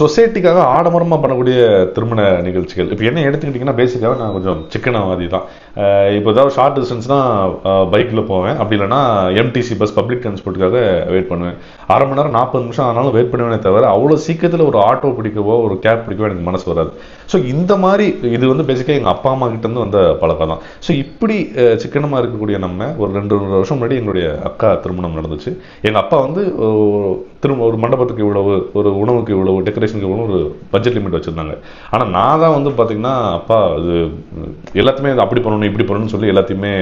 சொசைட்டிக்காக ஆடம்பரமாக பண்ணக்கூடிய திருமண நிகழ்ச்சிகள். இப்போ என்ன எடுத்துக்கிட்டிங்கன்னா பேசிக்காக நான் கொஞ்சம் சிக்கனவாதி தான். இப்போ ஏதாவது ஷார்ட் டிஸ்டன்ஸ்னால் பைக்கில் போவேன், அப்படி இல்லைனா எம்டிசி பஸ் பப்ளிக் டிரான்ஸ்போர்ட்டுக்காக வெயிட் பண்ணுவேன். அரை மணி நேரம் 40 நிமிஷம் ஆனாலும் வெயிட் பண்ணுவேனே தவிர அவ்வளோ சீக்கிரத்தில் ஒரு ஆட்டோ பிடிக்கவோ ஒரு கேப் பிடிக்கவோ எனக்கு மனசு வராது. ஸோ இந்த மாதிரி இது வந்து பேசிக்காக எங்கள் அப்பா அம்மா கிட்டேருந்து வந்த பழக்கம் தான். ஸோ இப்படி சிக்கனமாக இருக்கக்கூடிய நம்ம ஒரு 2 வருஷம் முன்னாடி எங்களுடைய அக்கா திருமணம் நடந்துச்சு. எங்கள் அப்பா வந்து ஒரு மண்டபத்துக்கு இவ்வளவு, ஒரு உணவுக்கு இவ்வளவு, டெக்கரேஷனுக்கு இவ்வளவு ஒரு பட்ஜெட் லிமிட் வச்சுருந்தாங்க. ஆனால் நான் தான் வந்து பார்த்தீங்கன்னா அப்பா அது எல்லாத்தையுமே அப்படி பண்ணணும் இப்படி பண்ணணும்னு சொல்லி எல்லாத்தையுமே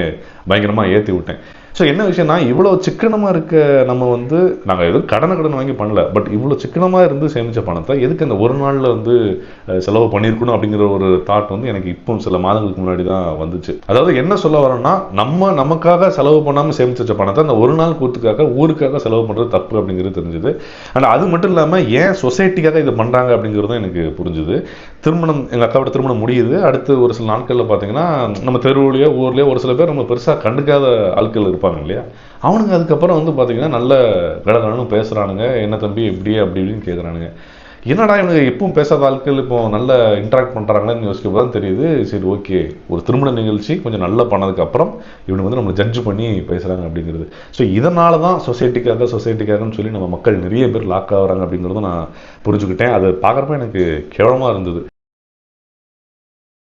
பயங்கரமாக ஏற்றி விட்டேன். ஸோ என்ன விஷயம்னா, இவ்வளோ சிக்கனமாக இருக்க நம்ம வந்து நாங்கள் எதுவும் கடன் வாங்கி பண்ணல, பட் இவ்வளோ சிக்கனமாக இருந்து சேமித்த பணத்தை எதுக்கு அந்த ஒரு நாளில் வந்து செலவு பண்ணியிருக்கணும் அப்படிங்கிற ஒரு தாட் வந்து எனக்கு இப்போ சில மாதங்களுக்கு முன்னாடி தான் வந்துச்சு. அதாவது என்ன சொல்ல வரோம்னா, நமக்காக செலவு பண்ணாமல் சேமிச்சு வச்ச பணத்தை அந்த ஒரு நாள் கூத்துக்காக ஊருக்காக செலவு பண்ணுறது தப்பு அப்படிங்கிறது தெரிஞ்சுது. அண்ட் அது மட்டும் இல்லாமல் ஏன் சொசைட்டிக்காக இது பண்ணுறாங்க அப்படிங்கிறதும் எனக்கு புரிஞ்சுது. திருமணம், எங்கள் அக்காவோட திருமணம் முடியுது. அடுத்து ஒரு சில நாட்களில் பார்த்தீங்கன்னா நம்ம தெருவுலையோ ஊர்லேயோ ஒரு சில பேர் நம்ம பெருசாக கண்டுக்காத ஆட்கள் இருப்பாங்க இல்லையா, அவனுங்க அதுக்கப்புறம் வந்து பார்த்தீங்கன்னா நல்ல கடகடன்னு பேசுகிறானுங்க. என்ன தம்பி இப்படியே அப்படி இப்படின்னு கேட்குறானுங்க. என்னடா இவனுங்க எப்பவும் பேசாத ஆட்கள் இப்போ நல்ல இன்ட்ராக்ட் பண்ணுறாங்கன்னு யோசிக்க தான் தெரியுது. சரி, ஓகே, ஒரு திருமண நிகழ்ச்சி கொஞ்சம் நல்லா பண்ணதுக்கு அப்புறம் இவனுக்கு வந்து நம்ம ஜட்ஜ் பண்ணி பேசுகிறாங்க அப்படிங்கிறது. ஸோ இதனால தான் சொசைட்டிக்காகன்னு சொல்லி நம்ம மக்கள் நிறைய பேர் லாக் ஆகுறாங்க அப்படிங்கிறதும் நான் புரிஞ்சுக்கிட்டேன். அது பார்க்குறப்ப எனக்கு கேவலமாக இருந்தது.